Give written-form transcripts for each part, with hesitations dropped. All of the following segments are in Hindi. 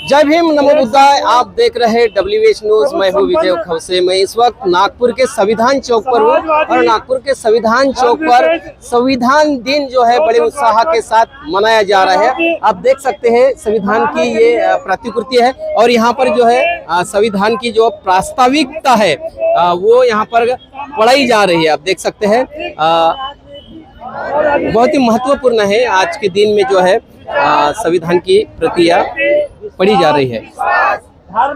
जय भीम, नमो बुद्धाय। आप देख रहे हैं WH न्यूज। मैं हूँ विजय खवसे। मैं इस वक्त नागपुर के संविधान चौक पर हूँ और नागपुर के संविधान चौक पर संविधान दिन जो है बड़े उत्साह के साथ मनाया जा रहा है। आप देख सकते हैं संविधान की ये प्रतिकृति है और यहाँ पर जो है संविधान की जो प्रास्ताविकता है वो यहाँ पर पढ़ाई जा रही है। आप देख सकते हैं बहुत ही महत्वपूर्ण है। आज के दिन में जो है संविधान की प्रतियां पढ़ी जा रही है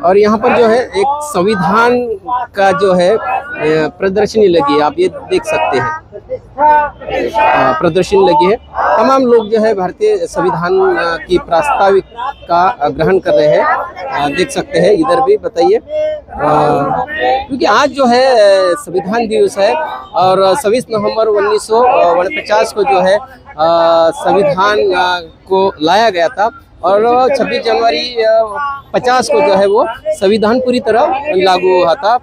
और यहाँ पर जो है एक संविधान का जो है प्रदर्शनी लगी है। आप ये देख सकते हैं प्रदर्शनी लगी है। तमाम लोग जो है भारतीय संविधान की प्रास्ताविक का ग्रहण कर रहे हैं। देख सकते हैं इधर भी। बताइए, क्योंकि आज जो है संविधान दिवस है और 26 नवंबर 1949 को जो है संविधान को लाया गया था और 26 जनवरी 50 को जो है वो संविधान पूरी तरह लागू हुआ था।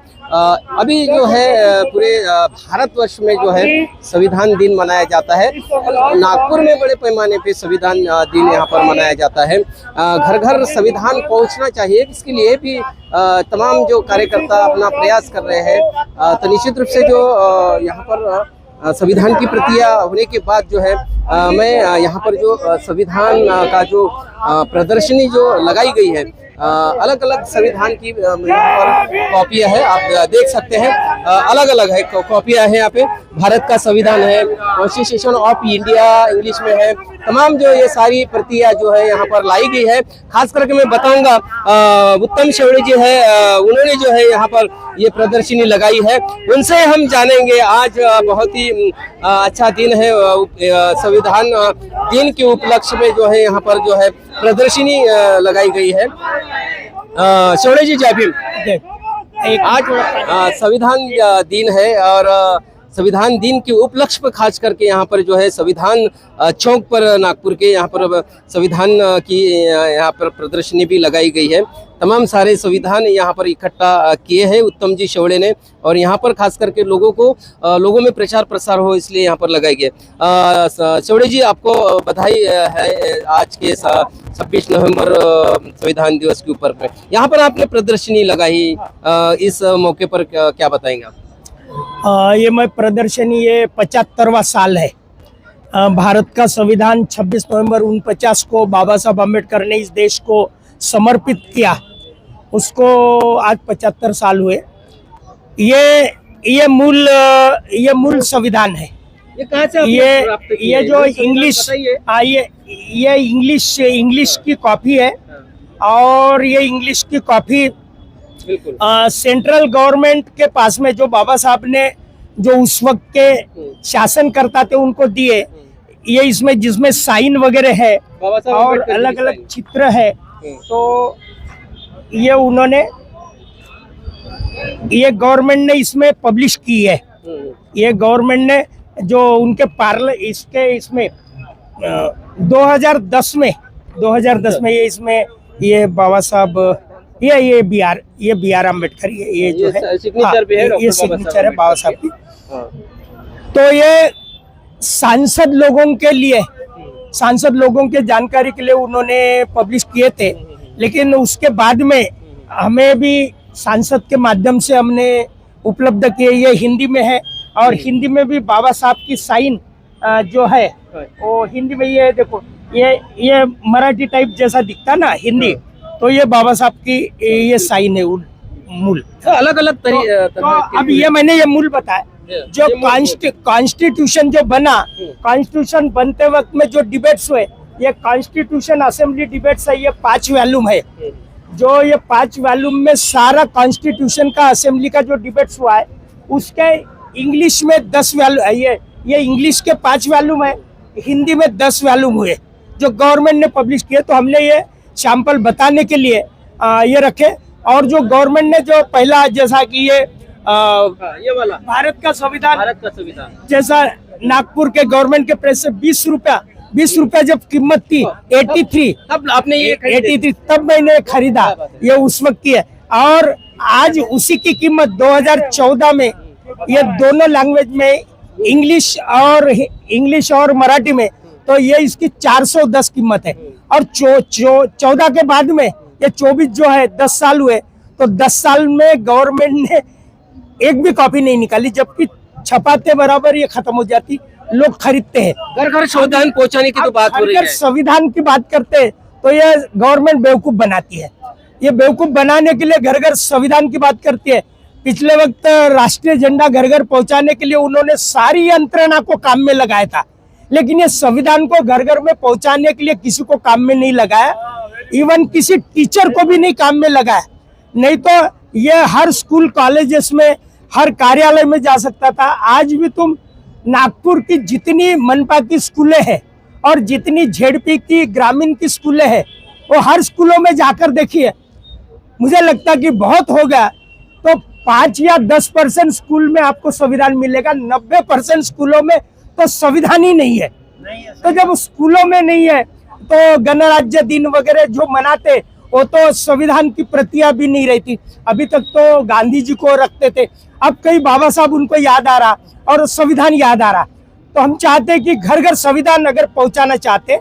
अभी जो है पूरे भारतवर्ष में जो है संविधान दिन मनाया जाता है। नागपुर में बड़े पैमाने पे संविधान दिन यहाँ पर मनाया जाता है। घर घर संविधान पहुँचना चाहिए, इसके लिए भी तमाम जो कार्यकर्ता अपना प्रयास कर रहे हैं। तो निश्चित रूप से जो यहाँ पर संविधान की प्रतियां होने के बाद जो है मैं यहाँ पर जो संविधान का जो प्रदर्शनी जो लगाई गई है, अलग अलग संविधान की यहाँ पर कॉपियाँ है। आप देख सकते हैं अलग अलग है कॉपियाँ हैं यहाँ पे। भारत का संविधान है, कॉन्स्टिट्यूशन ऑफ इंडिया इंग्लिश में है। तमाम जो ये सारी प्रतियां जो है यहाँ पर लाई गई है। खास करके मैं बताऊंगा उत्तम शेवड़े जी है, उन्होंने जो है यहाँ पर ये प्रदर्शनी लगाई है। उनसे हम जानेंगे। आज बहुत ही अच्छा दिन है। संविधान दिन के उपलक्ष्य में जो है यहाँ पर जो है प्रदर्शनी लगाई गई है। शेवड़े जी, जय भीम। आज संविधान दिन है और संविधान दिन के उपलक्ष्य पर खास करके यहाँ पर जो है संविधान चौक पर नागपुर के यहाँ पर संविधान की यहाँ पर प्रदर्शनी भी लगाई गई है। तमाम सारे संविधान यहाँ पर इकट्ठा किए हैं उत्तम जी शेवड़े ने और यहाँ पर खास करके लोगों में प्रचार प्रसार हो इसलिए यहाँ पर लगाई गई। शेवड़े जी, आपको बधाई है आज के 26 नवंबर संविधान दिवस के ऊपर पे यहाँ पर आपने प्रदर्शनी लगाई। इस मौके पर क्या बताएंगे आप? ये मैं प्रदर्शनी ये 75वां साल है। भारत का संविधान 26 नवंबर 49 को बाबा साहब अम्बेडकर ने इस देश को समर्पित किया, उसको आज 75 साल हुए। ये मूल संविधान है। ये कहाँ से ये जो इंग्लिश ये इंग्लिश की कॉपी है और ये इंग्लिश की कॉपी सेंट्रल गवर्नमेंट के पास में जो बाबा साहब ने जो उस वक्त के शासनकर्ता थे उनको दिए। ये इसमें जिसमें साइन वगैरह है और अलग अलग चित्र है, तो ये उन्होंने ये गवर्नमेंट ने इसमें पब्लिश की है। ये गवर्नमेंट ने जो उनके इसमें 2010 में ये इसमें ये बाबा साहब ये बी आर अम्बेडकर ये जो है सिग्नेचर पे है, ये सिग्नेचर है बाबा साहब की। तो ये सांसद लोगों के जानकारी के लिए उन्होंने पब्लिश किए थे, लेकिन उसके बाद में हमें भी सांसद के माध्यम से हमने उपलब्ध किए। ये हिंदी में है और हिंदी में भी बाबा साहब की साइन जो है वो हिंदी में। ये देखो, ये मराठी टाइप जैसा दिखता ना हिंदी, तो ये बाबा साहब की ये साइन है मूल। अलग अलग अब ये मैंने ये मूल बताया। जो कॉन्स्टिट्यूशन जो बना, कॉन्स्टिट्यूशन बनते वक्त में जो डिबेट्स हुए, ये कॉन्स्टिट्यूशन असेंबली डिबेट्स है। ये 5 वॉल्यूम है। जो ये 5 वॉल्यूम में सारा कॉन्स्टिट्यूशन का असेंबली का जो डिबेट्स हुआ है, उसके इंग्लिश में 10 वॉल्यूम ये इंग्लिश के 5 वॉल्यूम है, हिंदी में 10 वॉल्यूम हुए जो गवर्नमेंट ने पब्लिश किए। तो हमने ये सैंपल बताने के लिए ये रखे। और जो गवर्नमेंट ने जो पहला जैसा कि ये वाला भारत का संविधान जैसा नागपुर के गवर्नमेंट के प्रेस से 20 रुपया जब कीमत थी 83, तब आपने ये 83 तब मैंने खरीदा। ये उस वक्त की है और आज उसी की कीमत 2014 में ये दोनों लैंग्वेज में इंग्लिश और मराठी में, तो ये इसकी 410 कीमत है। और 14 के बाद में ये 24 जो है 10 साल हुए, तो 10 साल में गवर्नमेंट ने एक भी कॉपी नहीं निकाली, जबकि छपाते बराबर ये खत्म हो जाती, लोग खरीदते हैं। घर घर संविधान पहुंचाने की तो बात हो रही है। संविधान की बात करते हैं तो ये गवर्नमेंट बेवकूफ बनाती है। ये बेवकूफ बनाने के लिए घर घर संविधान की बात करती है। पिछले वक्त राष्ट्रीय झंडा घर घर पहुंचाने के लिए उन्होंने सारी यंत्रणा को काम में लगाया था, लेकिन ये संविधान को घर घर में पहुंचाने के लिए किसी को काम में नहीं लगाया, इवन किसी टीचर को भी नहीं काम में लगाया। नहीं तो ये हर स्कूल कॉलेजेस में, हर कार्यालय में जा सकता था। आज भी तुम नागपुर की जितनी मनपा की स्कूलें हैं और जितनी झेडपी की ग्रामीण की स्कूलें हैं, वो हर स्कूलों में जाकर देखिए। मुझे लगता कि बहुत होगा तो 5 या 10% स्कूल में आपको संविधान मिलेगा, 90% स्कूलों में तो संविधान ही नहीं है। तो जब स्कूलों में नहीं है तो गणराज्य दिन वगैरह जो मनाते वो तो संविधान की प्रतियां भी नहीं रहती। अभी तक तो गांधी जी को रखते थे, अब कई बाबा साहब उनको याद आ रहा और संविधान याद आ रहा। तो हम चाहते हैं कि घर घर संविधान अगर पहुंचाना चाहते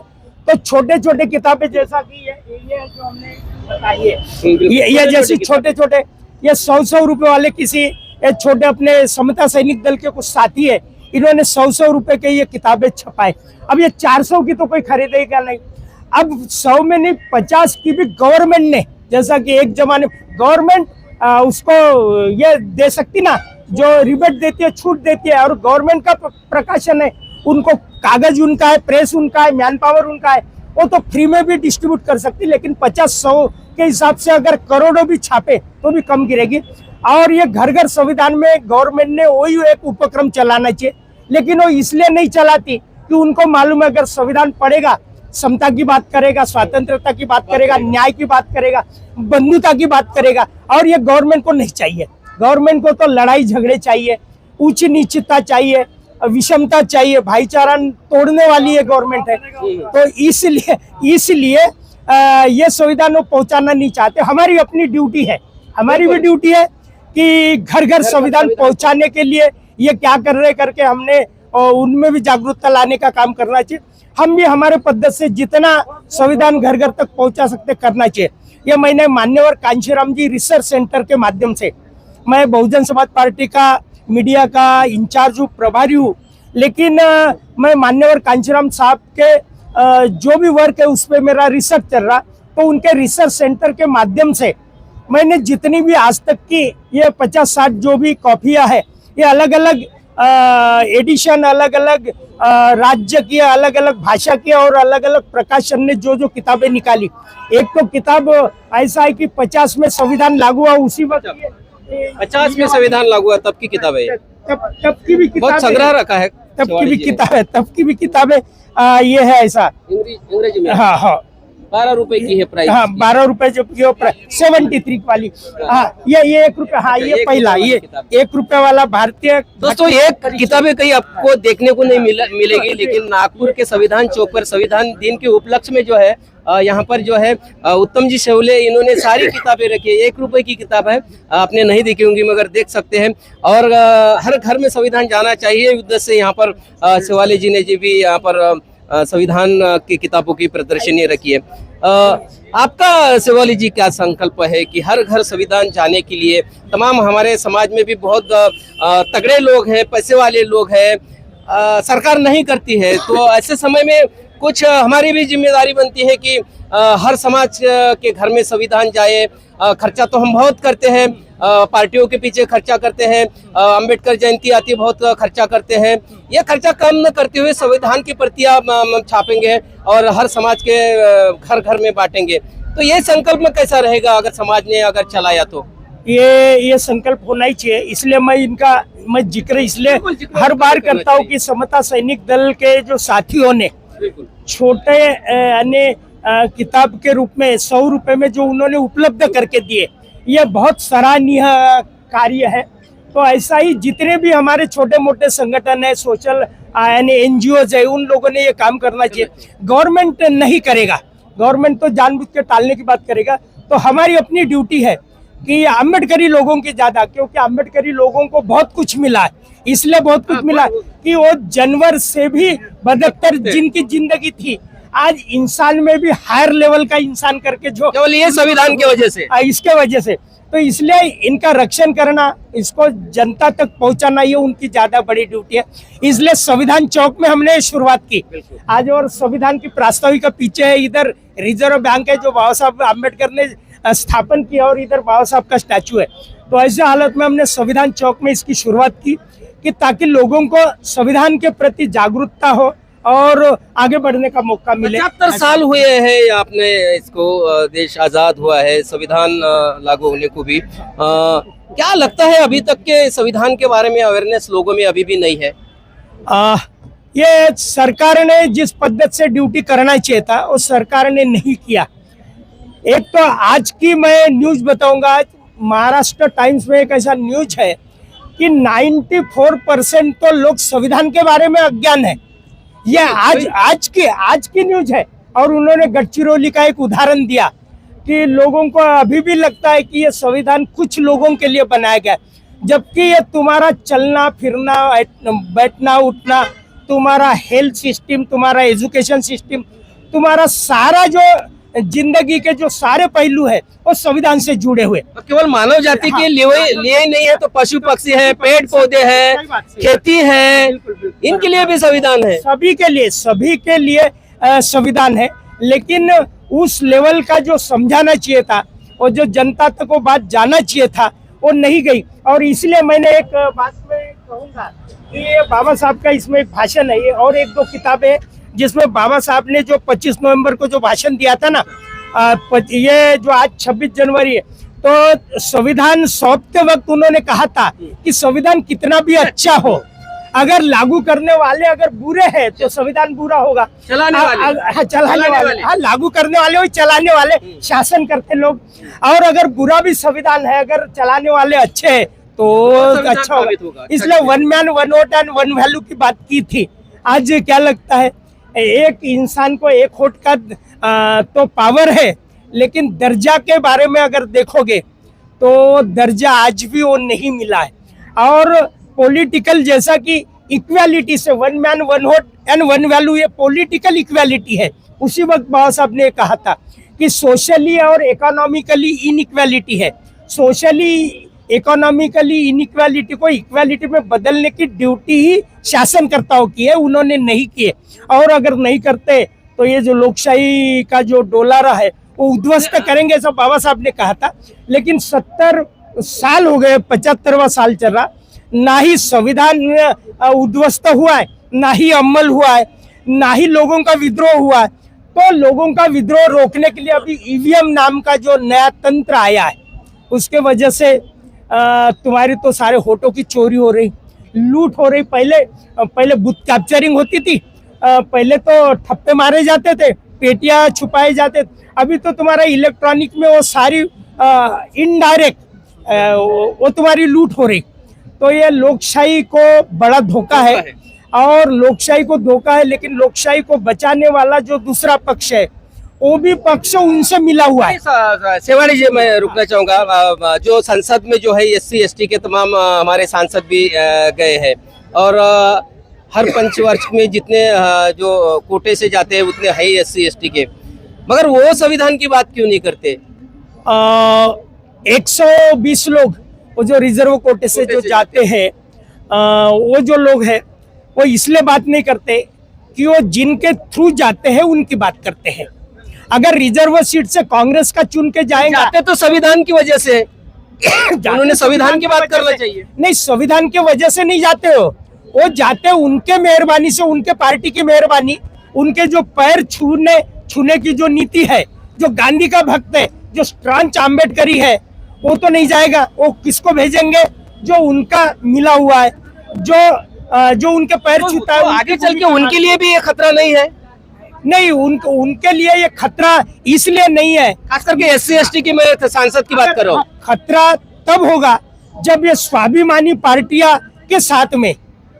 तो छोटे छोटे किताबें जैसा कि ये जो हमने बताई है, ये जैसे छोटे छोटे ये 100 रुपए वाले किसी छोटे अपने समता सैनिक दल के कुछ साथी है, इन्होंने 100 रुपए के ये किताबें छपाए। अब ये 400 की तो कोई खरीदेगा नहीं, अब 100 में नहीं 50 की भी गवर्नमेंट ने, जैसा कि एक जमाने गवर्नमेंट उसको ये दे सकती ना, जो रिबेट देती है, छूट देती है, और गवर्नमेंट का प्रकाशन है, उनको कागज उनका है, प्रेस उनका है, मैन पावर उनका है, वो तो फ्री में भी डिस्ट्रीब्यूट कर सकती। लेकिन 50-100 के हिसाब से अगर करोड़ों भी छापे तो भी कम गिरेगी। और ये घर घर संविधान में गवर्नमेंट ने वही एक उपक्रम चलाना चाहिए, लेकिन वो इसलिए नहीं चलाती कि उनको मालूम है अगर संविधान पढ़ेगा, समता की बात करेगा, स्वतंत्रता की बात करेगा, न्याय की बात करेगा, बंधुता की बात करेगा, और ये गवर्नमेंट को नहीं चाहिए। गवर्नमेंट को तो लड़ाई झगड़े चाहिए, ऊंच नीचता चाहिए, विषमता चाहिए, भाईचारा तोड़ने वाली ये गवर्नमेंट है। तो इसलिए ये संविधान को पहुंचाना नहीं चाहते। हमारी अपनी ड्यूटी है, हमारी भी ड्यूटी है कि घर घर संविधान पहुंचाने के लिए ये क्या कर रहे करके हमने उनमें भी जागरूकता लाने का काम करना चाहिए। हम भी हमारे पद्धति से जितना संविधान घर घर तक पहुंचा सकते करना चाहिए। ये मैंने मान्यवर कांशीराम जी रिसर्च सेंटर के माध्यम से, मैं बहुजन समाज पार्टी का मीडिया का इंचार्ज हूँ, प्रभारी हूँ, लेकिन मैं मान्यवर कांशीराम साहब के जो भी वर्क है उस पर मेरा रिसर्च चल रहा, तो उनके रिसर्च सेंटर के माध्यम से मैंने जितनी भी आज तक की ये 50-60 जो भी कॉपियाँ है, ये अलग अलग एडिशन, अलग अलग राज्य की, अलग अलग भाषा की और अलग अलग प्रकाशन ने जो जो किताबें निकाली। एक तो किताब ऐसा है कि 50 में संविधान लागू हुआ उसी वक्त, 50 में संविधान लागू हुआ तब की किताब है, तब की भी बहुत संग्रह रखा है, तब की भी किताबें ये है ऐसा अंग्रेजी में। हाँ 12 रुपए की है प्राइस। हाँ 12 रुपए जो 73 वाली। हाँ ये 1 रुपए। हाँ ये पहला, ये 1 रुपए वाला भारतीय। दोस्तों एक किताबें कहीं आपको देखने को नहीं मिलेगी, लेकिन नागपुर के संविधान चौक पर संविधान दिन के उपलक्ष्य में जो है यहाँ पर जो है उत्तम जी शेवले, इन्होंने सारी किताबें रखी है। 1 रुपए की किताब है, आपने नहीं देखी होंगी मगर देख सकते हैं। और हर घर में संविधान जाना चाहिए उद्देश्य से यहाँ पर शेवाले जी ने जी भी यहाँ पर संविधान की किताबों की प्रदर्शनी रखी है। आपका शेवाली जी क्या संकल्प है कि हर घर संविधान जाने के लिए? तमाम हमारे समाज में भी बहुत तगड़े लोग हैं, पैसे वाले लोग हैं, सरकार नहीं करती है, तो ऐसे समय में कुछ हमारी भी जिम्मेदारी बनती है कि हर समाज के घर में संविधान जाए। खर्चा तो हम बहुत करते हैं, पार्टियों के पीछे खर्चा करते हैं, अंबेडकर जयंती आती है बहुत खर्चा करते हैं। ये खर्चा कम न करते हुए संविधान की प्रतियां छापेंगे और हर समाज के घर घर में बांटेंगे, तो ये संकल्प में कैसा रहेगा अगर समाज ने अगर चलाया तो? ये संकल्प होना ही चाहिए। इसलिए मैं जिक्र इसलिए हर बार करता हूँ कि समता सैनिक दल के जो साथियों ने छोटे यानी किताब के रूप में 100 रुपए में जो उन्होंने उपलब्ध करके दिए, ये बहुत सराहनीय कार्य है। तो ऐसा ही जितने भी हमारे छोटे मोटे संगठन है, सोशल यानी एनजीओज है, उन लोगों ने ये काम करना चाहिए। गवर्नमेंट नहीं करेगा, गवर्नमेंट तो जानबूझ के टालने की बात करेगा। तो हमारी अपनी ड्यूटी है कि अम्बेडकरी लोगों की ज्यादा, क्योंकि अम्बेडकरी लोगों को बहुत कुछ मिला है, इसलिए बहुत कुछ मिला कि वो जानवर से भी बदतर जिनकी जिंदगी थी, आज इंसान में भी हायर लेवल का इंसान करके जो केवल ये संविधान की वजह से। इसके वजह से, तो इसलिए इनका रक्षण करना, इसको जनता तक पहुंचाना ये उनकी ज्यादा बड़ी ड्यूटी है। इसलिए संविधान चौक में हमने शुरुआत की आज, और संविधान की प्रास्ताविका पीछे है, इधर रिजर्व बैंक है जो बाबा साहब अम्बेडकर ने स्थापन किया, और इधर बाबा साहब का स्टैचू है। तो ऐसे हालत में हमने संविधान चौक में इसकी शुरुआत की कि ताकि लोगों को संविधान के प्रति जागरूकता हो और आगे बढ़ने का मौका मिले। 75 साल हुए हैं आपने इसको, देश आजाद हुआ है, संविधान लागू होने को भी। क्या लगता है अभी तक के संविधान के बारे में अवेयरनेस लोगों में अभी भी नहीं है? ये सरकार ने जिस पद्धति से ड्यूटी करना चाहिए था वो सरकार ने नहीं किया। एक तो आज की मैं न्यूज बताऊंगा, आज महाराष्ट्र टाइम्स में एक ऐसा न्यूज है कि 94% तो लोग संविधान के बारे में अज्ञान है। ये आज की न्यूज है, और उन्होंने गडचिरोली का एक उदाहरण दिया कि लोगों को अभी भी लगता है कि ये संविधान कुछ लोगों के लिए बनाया गया है, जबकि ये तुम्हारा चलना फिरना, बैठना उठना, तुम्हारा हेल्थ सिस्टम, तुम्हारा एजुकेशन सिस्टम, तुम्हारा सारा जो जिंदगी के जो सारे पहलू है वो संविधान से जुड़े हुए। केवल मानव जाति के लिए ही नहीं है, तो पशु पक्षी है, पेड़ पौधे है, खेती है, इनके लिए भी संविधान है। सभी के लिए संविधान है, लेकिन उस लेवल का जो समझाना चाहिए था और जो जनता तक वो बात जाना चाहिए था वो नहीं गई। और इसलिए मैंने एक बात में कहूँगा कि ये बाबा साहब का इसमें एक भाषण है, ये और एक दो किताबें जिसमें बाबा साहब ने जो 25 नवंबर को जो भाषण दिया था ना, ये जो आज 26 जनवरी है, तो संविधान सौंपते वक्त उन्होंने कहा था कि संविधान कितना भी अच्छा हो, अगर लागू करने वाले अगर बुरे हैं तो संविधान बुरा होगा। चलाने वाले हाँ, लागू करने वाले और चलाने वाले, शासन करते लोग। और अगर बुरा भी संविधान है, अगर चलाने वाले अच्छे हैं तो अच्छा होगा। इसलिए one man one vote and one value की बात की थी। आज क्या लगता है, एक इंसान को एक वोट का तो पावर है, लेकिन दर्जा के बारे में अगर देखोगे तो दर्जा आज भी वो नहीं मिला है। और पॉलिटिकल, जैसा कि इक्वालिटी से one man one vote and one value, ये पॉलिटिकल इक्वालिटी है। उसी वक्त बाबा साहब ने कहा था कि सोशली और इकोनॉमिकली इनइक्वालिटी है। सोशली इकोनॉमिकली इनइक्वालिटी को इक्वालिटी में बदलने की ड्यूटी ही शासनकर्ताओं की है, उन्होंने नहीं किए। और अगर नहीं करते तो ये जो लोकशाही का जो डोलारा है वो उद्ध्वस्त करेंगे, ऐसा बाबा साहब ने कहा था। लेकिन 70 साल हो गए, 75वां साल चल रहा, ना ही संविधान उद्ध्वस्त हुआ है, ना ही अमल हुआ है, ना ही लोगों का विद्रोह हुआ है। तो लोगों का विद्रोह रोकने के लिए अभी ईवीएम नाम का जो नया तंत्र आया है, उसके वजह से तुम्हारी तो सारे वोटों की चोरी हो रही, लूट हो रही। पहले बूथ कैप्चरिंग होती थी, पहले तो ठप्पे मारे जाते थे, पेटियां छुपाए जाते, अभी तो तुम्हारा इलेक्ट्रॉनिक में वो सारी इनडायरेक्ट वो तुम्हारी लूट हो रही। तो ये लोकशाही को बड़ा धोखा है, और लोकशाही को धोखा है, लेकिन लोकशाही को बचाने वाला जो दूसरा पक्ष है वो भी पक्ष उनसे मिला हुआ है। सेवाड़ी जी, मैं रुकना चाहूंगा, जो संसद में जो है SC ST के तमाम हमारे सांसद भी गए हैं, और हर पंचवर्ष में जितने जो कोटे से जाते हैं उतने है SC ST के, मगर वो संविधान की बात क्यों नहीं करते? 120 लोग वो जो रिजर्व कोटे से जो जाते हैं, वो जो लोग हैं वो इसलिए बात नहीं करते कि वो जिनके थ्रू जाते हैं उनकी बात करते हैं। अगर रिजर्व सीट से कांग्रेस का चुन के जाएंगे तो संविधान की वजह से उन्होंने संविधान की बात करना चाहिए। नहीं, संविधान की वजह से नहीं जाते हो, वो जाते उनके मेहरबानी से, उनके पार्टी की मेहरबानी, उनके जो पैर छूने की जो नीति है, जो गांधी का भक्त है, जो स्ट्रांच आम्बेडकरी है, वो तो नहीं जाएगा। वो किसको भेजेंगे? जो उनका मिला हुआ है, जो उनके पैर छूता है। आगे चल के उनके लिए भी ये खतरा नहीं है? नहीं, उनके लिए ये खतरा इसलिए नहीं है, खास करके SC ST की मैं सांसद की बात कर रहा हूँ। खतरा तब होगा जब ये स्वाभिमानी पार्टियां के साथ में,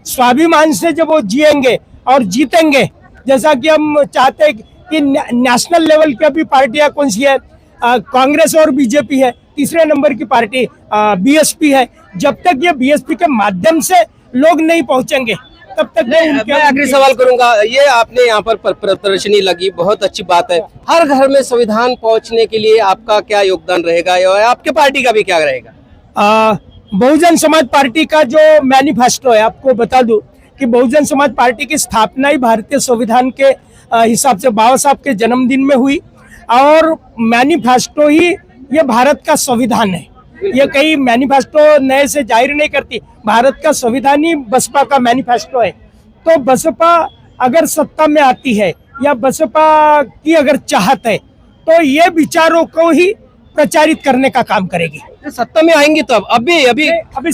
स्वाभिमान से जब वो जिएंगे और जीतेंगे, जैसा कि हम चाहते हैं कि नेशनल लेवल की अभी पार्टियां कौन सी है, कांग्रेस और बीजेपी है, तीसरे नंबर की पार्टी BSP है। जब तक ये BSP के माध्यम से लोग नहीं पहुंचेंगे तब तक मैं आखिरी सवाल करूंगा, ये आपने यहाँ पर प्रदर्शनी लगी, बहुत अच्छी बात है। हर घर में संविधान पहुंचने के लिए आपका क्या योगदान रहेगा और आपके पार्टी का भी क्या रहेगा? बहुजन समाज पार्टी का जो मैनिफेस्टो है, आपको बता दूं कि बहुजन समाज पार्टी की स्थापना ही भारतीय संविधान के हिसाब से बाबा साहब के जन्मदिन में हुई और मैनिफेस्टो ही ये भारत का संविधान है। ये कई मैनिफेस्टो नए से जाहिर नहीं करती, भारत का संविधान ही बसपा का मैनिफेस्टो है। तो बसपा अगर सत्ता में आती है या बसपा की अगर चाहत है तो ये विचारों को ही प्रचारित करने का काम करेगी। सत्ता में आएंगी तो अभी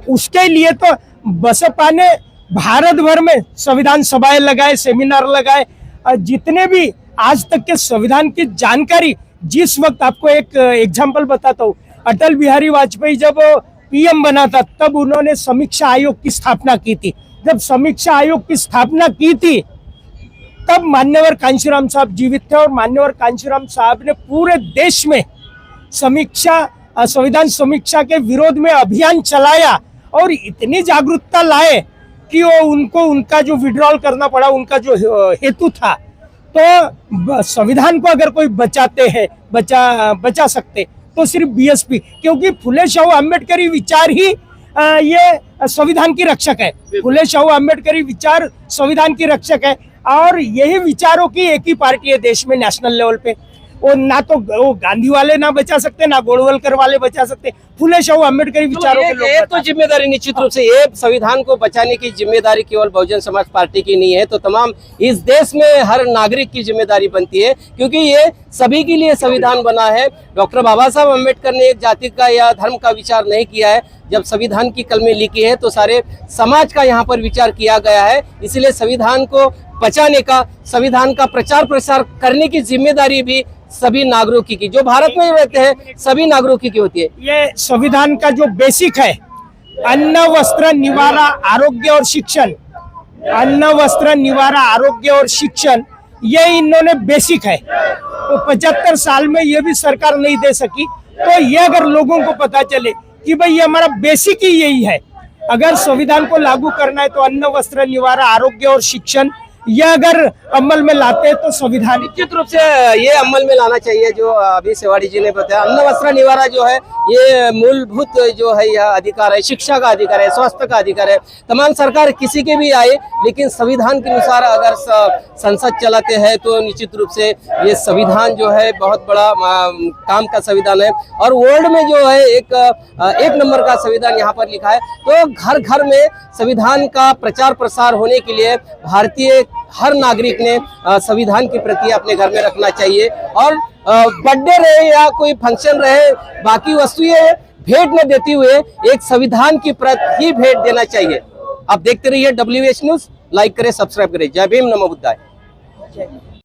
उसके लिए तो बसपा ने भारत भर में संविधान सभाएं लगाए, सेमिनार लगाए, जितने भी आज तक के संविधान की जानकारी, जिस वक्त आपको एक एग्जाम्पल बताता हूँ, अटल बिहारी वाजपेयी जब पीएम बना था तब उन्होंने समीक्षा आयोग की स्थापना की थी। जब समीक्षा आयोग की स्थापना की थी तब मान्यवर कांशीराम साहब जीवित थे और मान्यवर कांशीराम साहब ने पूरे देश में संविधान समीक्षा के विरोध में अभियान चलाया और इतनी जागरूकता लाए कि वो उनको उनका जो विड्रॉल करना पड़ा, उनका जो हेतु था। तो संविधान को अगर कोई बचाते हैं, बचा सकते तो सिर्फ बीएसपी, क्योंकि फुले शाहू अम्बेडकरी विचार ही ये संविधान की रक्षक है। फुले शाहू अम्बेडकरी विचार संविधान की रक्षक है और यही विचारों की एक ही पार्टी है देश में नेशनल लेवल पे। वो ना तो वो गांधी वाले ना बचा सकते, ना गोलवलकर वाले बचा सकते, फुले शाहू अम्बेडकरी विचारों के लोग तो जिम्मेदारी निश्चित रूप से ये संविधान को बचाने की जिम्मेदारी केवल बहुजन समाज पार्टी की नहीं है, तो तमाम इस देश में हर नागरिक की जिम्मेदारी बनती है, क्योंकि ये सभी के लिए संविधान बना है। डॉक्टर बाबा साहब अम्बेडकर ने एक जाति का या धर्म का विचार नहीं किया है। जब संविधान की कलमें लिखी है तो सारे समाज का यहाँ पर विचार किया गया है। इसलिए संविधान को बचाने का, संविधान का प्रचार प्रसार करने की जिम्मेदारी भी सभी नागरिकों की, जो भारत में रहते हैं सभी नागरिकों की होती है। ये संविधान का जो बेसिक है, अन्न वस्त्र निवारा आरोग्य और शिक्षण, अन्न वस्त्र निवारा आरोग्य और शिक्षण, ये इन्होंने बेसिक है। तो 75 साल में ये भी सरकार नहीं दे सकी। तो ये अगर लोगों को पता चले कि भाई ये हमारा बेसिक ही यही है, अगर संविधान को लागू करना है तो अन्न वस्त्र निवारा आरोग्य और शिक्षण ये अगर अमल में लाते हैं तो संविधान निश्चित रूप से ये अमल में लाना चाहिए। जो अभी सेवाड़ी जी ने बताया, अन्न वस्त्र निवारा जो है ये मूलभूत जो है यह अधिकार है, शिक्षा का अधिकार है, स्वास्थ्य का अधिकार है। तमाम सरकार किसी के भी आए, लेकिन संविधान के अनुसार अगर संसद चलाते हैं तो निश्चित रूप से ये संविधान जो है बहुत बड़ा काम का संविधान है। और वर्ल्ड में जो है एक नंबर का संविधान यहाँ पर लिखा है। तो घर घर में संविधान का प्रचार प्रसार होने के लिए भारतीय हर नागरिक ने संविधान के प्रति अपने घर में रखना चाहिए। और बर्थडे रहे या कोई फंक्शन रहे, बाकी वस्तुएं भेंट न देते हुए एक संविधान की प्रत ही भेंट देना चाहिए। आप देखते रहिए WH न्यूज़, लाइक करें, सब्सक्राइब करें। जय भीम, नमो बुद्धाय।